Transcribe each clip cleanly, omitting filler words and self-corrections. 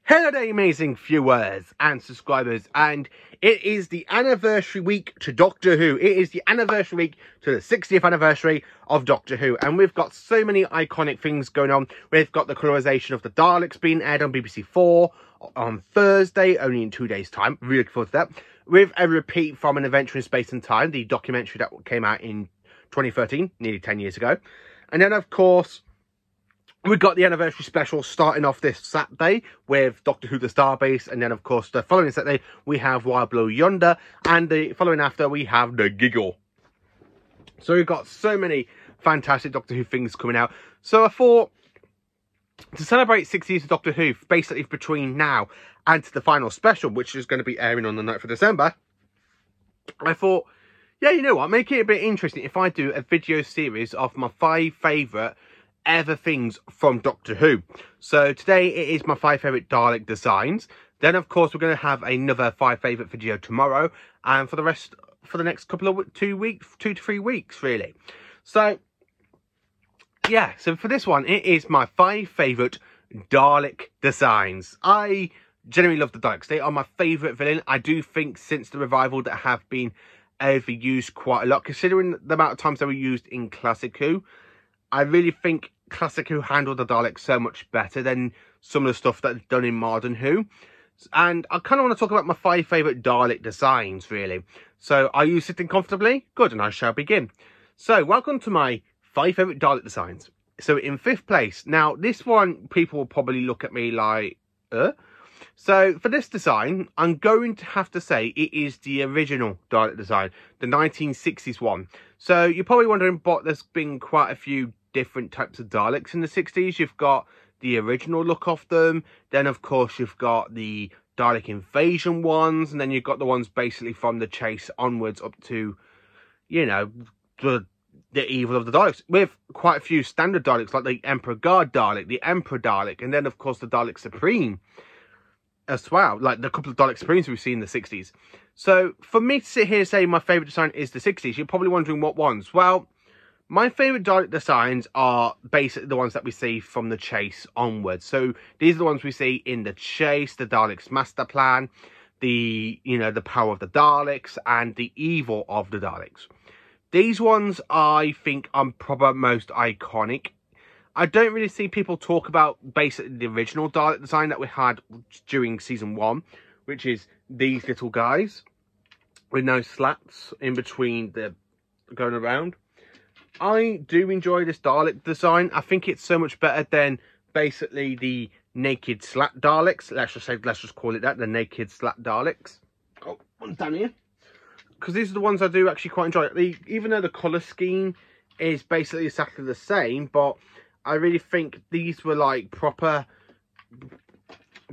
Hello there, amazing viewers and subscribers, and it is the anniversary week to Doctor Who. It is the anniversary week to the 60th anniversary of Doctor Who, and we've got so many iconic things going on. We've got the colorization of the Daleks being aired on BBC4 on Thursday, only in 2 days' time. Really looking forward to that. With a repeat from An Adventure in Space and Time, the documentary that came out in 2013, nearly 10 years ago. And then, of course, we've got the anniversary special starting off this Saturday with Doctor Who The Starbase, and then of course the following Saturday we have Wild Blue Yonder, and the following after we have The Giggle. So we've got so many fantastic Doctor Who things coming out. So I thought, to celebrate 6 years of Doctor Who, basically between now and the final special, which is going to be airing on the 9th of December, I thought, yeah, you know what, make it a bit interesting if I do a video series of my 5 favourite ever things from Doctor Who. So today it is my 5 favourite Dalek designs. Then of course we're going to have another 5 favourite video tomorrow, and for the rest, for the next couple of 2 to 3 weeks really. So yeah, so for this one it is my 5 favourite Dalek designs. I genuinely love the Daleks. They are my favourite villain. I do think since the revival that have been overused quite a lot, considering the amount of times they were used in Classic Who. I really think Classic Who handled the Daleks so much better than some of the stuff that's done in Modern Who. And I kind of want to talk about my 5 favourite Dalek designs, really. So, are you sitting comfortably? Good, and I shall begin. So, welcome to my 5 favourite Dalek designs. So, in 5th place, now, this one, people will probably look at me like, So, for this design, I'm going to have to say it is the original Dalek design, the 1960s one. So, you're probably wondering, but there's been quite a few different types of Daleks in the 60s. You've got the original look of them. Then, of course, you've got the Dalek invasion ones. And then you've got the ones basically from the chase onwards up to, you know, the evil of the Daleks. With quite a few standard Daleks, like the Emperor Guard Dalek, the Emperor Dalek, and then, of course, the Dalek Supreme as well, like the couple of Dalek Supremes we've seen in the 60s. So for me to sit here and say my favourite design is the 60s, you're probably wondering what ones. Well, my favourite Dalek designs are basically the ones that we see from the chase onwards. So these are the ones we see in the chase, the Daleks master plan, the, you know, the power of the Daleks, and the evil of the Daleks. These ones I think are probably most iconic. I don't really see people talk about basically the original Dalek design that we had during season 1, which is these little guys with no slats in between the going around. I do enjoy this Dalek design. I think it's so much better than basically the naked slat Daleks. Let's just call it that, the naked slat Daleks. Oh, one's down here. Because these are the ones I do actually quite enjoy. Even though the colour scheme is basically exactly the same, but I really think these were like proper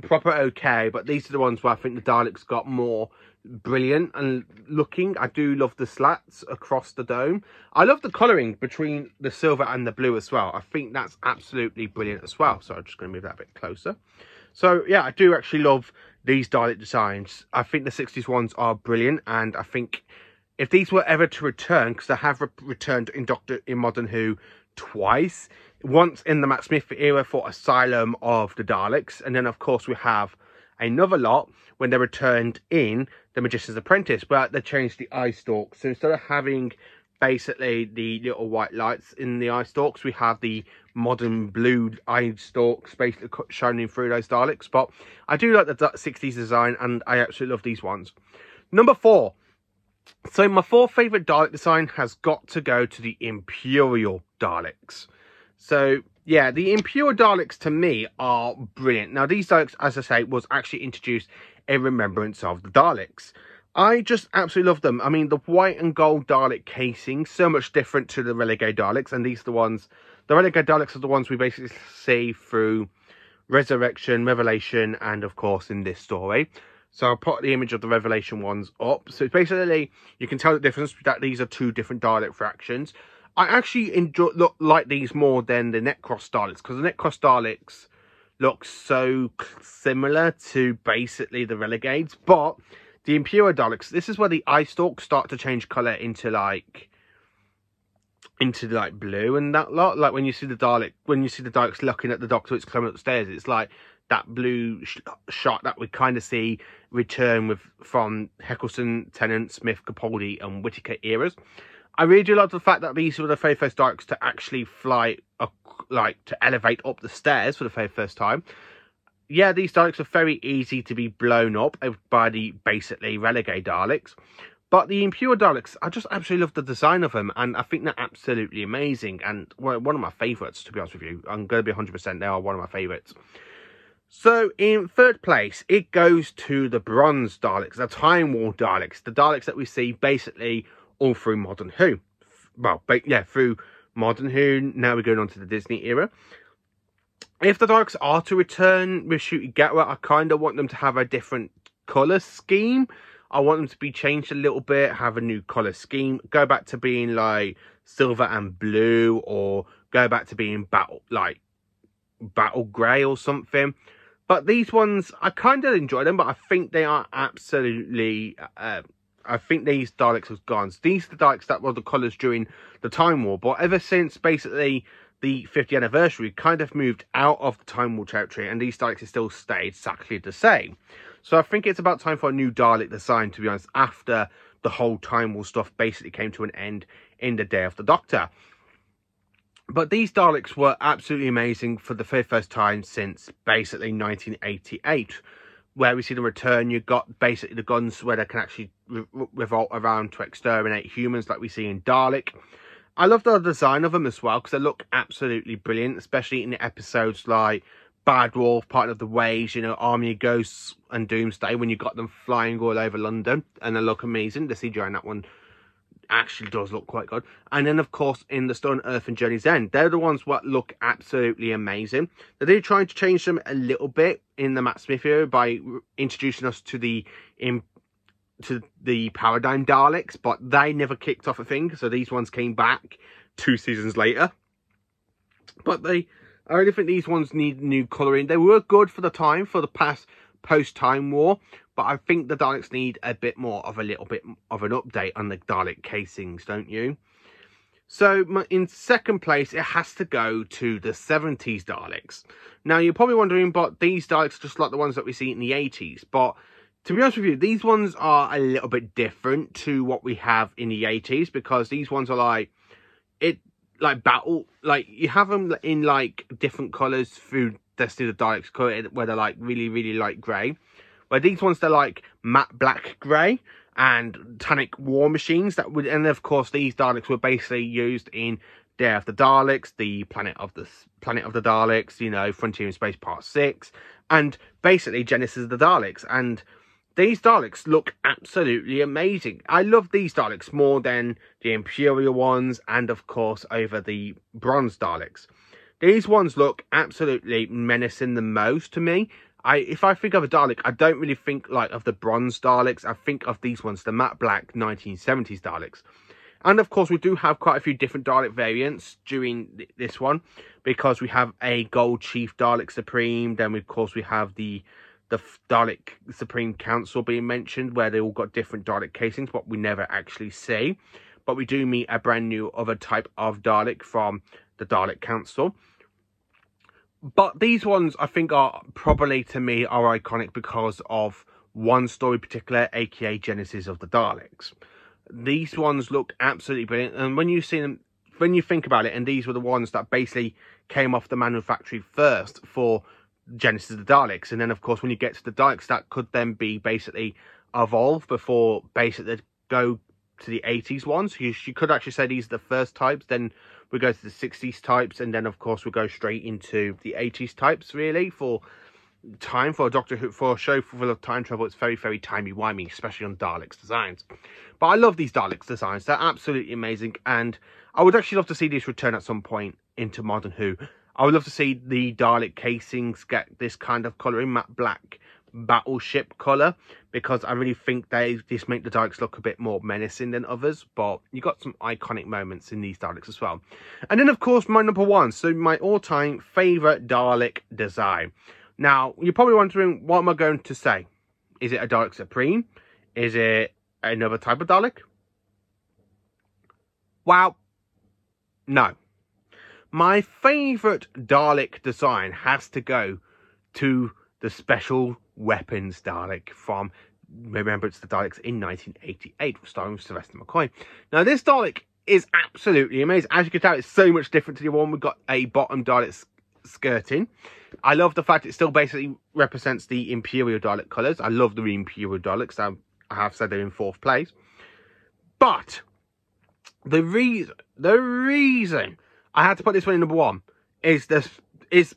okay, but these are the ones where I think the Daleks got more brilliant and looking. I do love the slats across the dome. I love the colouring between the silver and the blue as well. I think that's absolutely brilliant as well. So I'm just going to move that a bit closer. So yeah, I do actually love these Dalek designs. I think the 60s ones are brilliant, and I think if these were ever to return, because they have returned in Modern Who twice, once in the Matt Smith era for Asylum of the Daleks, and then of course we have another lot when they returned in The Magician's Apprentice, where they changed the eye stalks. So instead of having basically the little white lights in the eye stalks, we have the modern blue eye stalks basically shining through those Daleks. But I do like the 60s design, and I absolutely love these ones. Number 4. So my 4th favourite Dalek design has got to go to the Imperial Daleks. So yeah, the Imperial Daleks to me are brilliant. Now these Daleks, as I say, was actually introduced in remembrance of the Daleks. I just absolutely love them. I mean, the white and gold Dalek casing, so much different to the Renegade Daleks. And these are the ones, the Renegade Daleks are the ones we basically see through Resurrection, Revelation, and of course in this story. So I'll put the image of the Revelation ones up. So it's basically, you can tell the difference that these are 2 different Dalek fractions. I actually like these more than the Necros Daleks, because the Necros Daleks look so similar to basically the Renegades. But the Imperial Daleks, this is where the eye stalks start to change colour into like blue and that lot. Like when you see the Daleks looking at the Doctor, it's climbing upstairs. It's like that blue shot that we kind of see return from Eccleston, Tennant, Smith, Capaldi and Whittaker eras. I really do love the fact that these were the very first Daleks to actually fly, to elevate up the stairs for the very first time. Yeah, these Daleks are very easy to be blown up by the basically renegade Daleks. But the Imperial Daleks, I just absolutely love the design of them, and I think they're absolutely amazing, and one of my favourites, to be honest with you. I'm going to be 100%, they are one of my favourites. So, in third place, it goes to the Bronze Daleks, the Time War Daleks, the Daleks that we see basically all through Modern Who. Well, yeah, through Modern Who, now we're going on to the Disney era. If the Daleks are to return with Ncuti Gatwa, I kind of want them to have a different colour scheme. I want them to be changed a little bit, have a new colour scheme, go back to being like silver and blue, or go back to being battle grey or something. But these ones, I kind of enjoy them, but I think they are absolutely, I think these Daleks have gone. These are the Daleks that were the colours during the Time War, but ever since basically the 50th anniversary, kind of moved out of the Time War territory, and these Daleks have still stayed exactly the same. So I think it's about time for a new Dalek design, to be honest, after the whole Time War stuff basically came to an end in the Day of the Doctor. But these Daleks were absolutely amazing for the very first time since basically 1988, where we see them return. You've got basically the guns where they can actually revolt around to exterminate humans like we see in Dalek. I love the design of them as well, because they look absolutely brilliant, especially in the episodes like Bad Wolf, Part of the Waves, Army of Ghosts and Doomsday, when you got them flying all over London, and they look amazing. The CGI in that one actually does look quite good. And then, of course, in The Stone Earth and Journey's End, they're the ones that look absolutely amazing. They did try to change them a little bit in the Matt Smith era by introducing us to the Paradigm Daleks, but they never kicked off a thing, so these ones came back 2 seasons later. But I really think these ones need new colouring. They were good for the time, for the post-Time War, but I think the Daleks need a little bit of an update on the Dalek casings, don't you? So, in second place, it has to go to the 70s Daleks. Now, you're probably wondering, but these Daleks are just like the ones that we see in the 80s, but to be honest with you, these ones are a little bit different to what we have in the 80s, because these ones are battle, you have them in different colours through Destiny of the Daleks colour, where they're really, really light grey. Where these ones, they're matte black grey and tannic war machines and of course these Daleks were basically used in Day of the Daleks, the Planet of the Daleks, Frontier in Space Part 6, and basically Genesis of the Daleks. And these Daleks look absolutely amazing. I love these Daleks more than the Imperial ones, and of course over the Bronze Daleks. These ones look absolutely menacing the most to me. If I think of a Dalek, I don't really think of the Bronze Daleks. I think of these ones, the matte black 1970s Daleks. And of course, we do have quite a few different Dalek variants during this one, because we have a Gold Chief Dalek Supreme. Then, of course, we have the Dalek Supreme Council being mentioned, where they all got different Dalek casings, but we never actually see. But we do meet a brand new other type of Dalek from the Dalek Council. But these ones, I think, are probably, to me, are iconic because of one story in particular, aka Genesis of the Daleks. These ones look absolutely brilliant, and when you see them, when you think about it, and these were the ones that basically came off the manufactory first for Genesis of the Daleks, and then of course when you get to the Daleks, that could then be basically evolved before basically go to the 80s ones. You could actually say these are the first types, then we go to the 60s types, and then of course we go straight into the 80s types, really, for a Doctor Who, for a show full of time travel. It's very, very timey-wimey, especially on Daleks designs. But I love these Daleks designs. They're absolutely amazing, and I would actually love to see these return at some point into Modern Who. I would love to see the Dalek casings get this kind of colouring, matte black battleship colour, because I really think they just make the Daleks look a bit more menacing than others. But you got some iconic moments in these Daleks as well. And then of course my number one, so my all-time favourite Dalek design. Now you're probably wondering, what am I going to say? Is it a Dalek Supreme? Is it another type of Dalek? Wow, no. My favourite Dalek design has to go to the Special Weapons Dalek from Remembrance of the Daleks in 1988, starring Sylvester McCoy. Now, this Dalek is absolutely amazing. As you can tell, it's so much different to the other one. We've got a bottom Dalek skirting. I love the fact it still basically represents the Imperial Dalek colours. I love the Imperial Daleks. I have said they're in 4th place. But the reason I had to put this one in number 1 is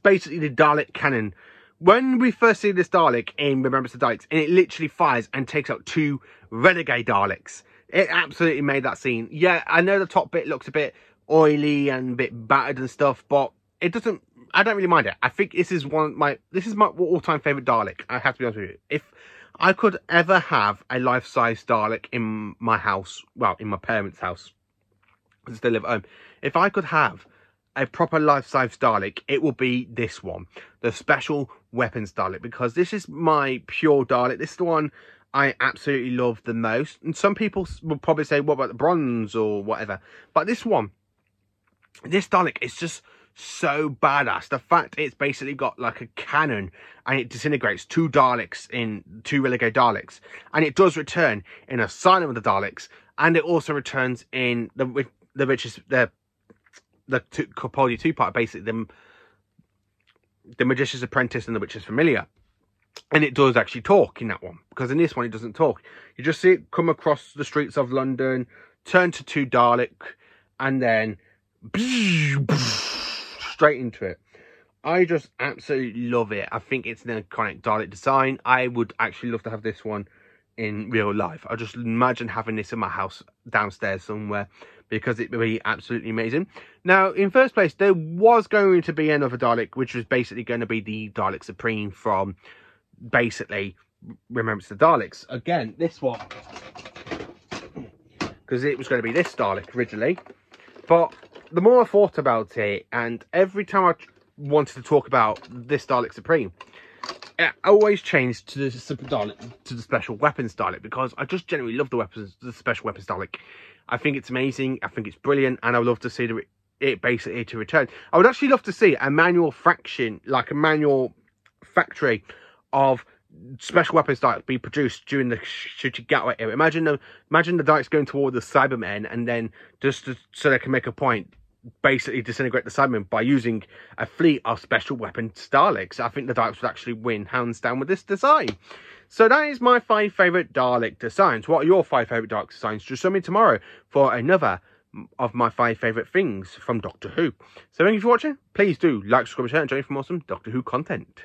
basically the Dalek cannon. When we first see this Dalek in Remembrance of the Daleks, and it literally fires and takes out 2 renegade Daleks. It absolutely made that scene. Yeah, I know the top bit looks a bit oily and a bit battered and stuff, but it doesn't. I don't really mind it. I think this is my all-time favourite Dalek. I have to be honest with you. If I could ever have a life-size Dalek in my house, well, in my parents' house, because they live at home, if I could have a proper life-size Dalek, it will be this one, the Special Weapons Dalek, because this is my pure Dalek. This is the one I absolutely love the most. And some people will probably say, what about the bronze or whatever? But this one, this Dalek is just so badass. The fact it's basically got like a cannon and it disintegrates 2 Daleks in 2 renegade Daleks, and it does return in Asylum of the Daleks, and it also returns in the Capaldi 2-part, basically the Magician's Apprentice and the Witch's Familiar. And it does actually talk in that one, because in this one it doesn't talk. You just see it come across the streets of London, turn to 2 Dalek, and then straight into it. I just absolutely love it. I think it's an iconic Dalek design. I would actually love to have this one in real life. I just imagine having this in my house downstairs somewhere, because it would be absolutely amazing. Now, in first place, there was going to be another Dalek, which was basically going to be the Dalek Supreme from basically Remembrance of the Daleks. Again, this one, because it was going to be this Dalek originally. But the more I thought about it, and every time I wanted to talk about this Dalek Supreme, it always changed to the Special Weapons Dalek, because I just genuinely love the Special Weapons Dalek. I think it's amazing. I think it's brilliant, and I would love to see it basically to return. I would actually love to see a manual fraction, like a manual factory of Special Weapons Daleks be produced during the Ncuti Gatwa era. Imagine the Daleks going toward the Cybermen, and then so they can make a point, basically disintegrate the Cybermen by using a fleet of Special Weapons Daleks. I think the Daleks would actually win hands down with this design. So that is my 5 favourite Dalek designs. What are your 5 favourite Dalek designs? Just show me tomorrow for another of my 5 favourite things from Doctor Who. So thank you for watching. Please do like, subscribe, share, and join me for more awesome Doctor Who content.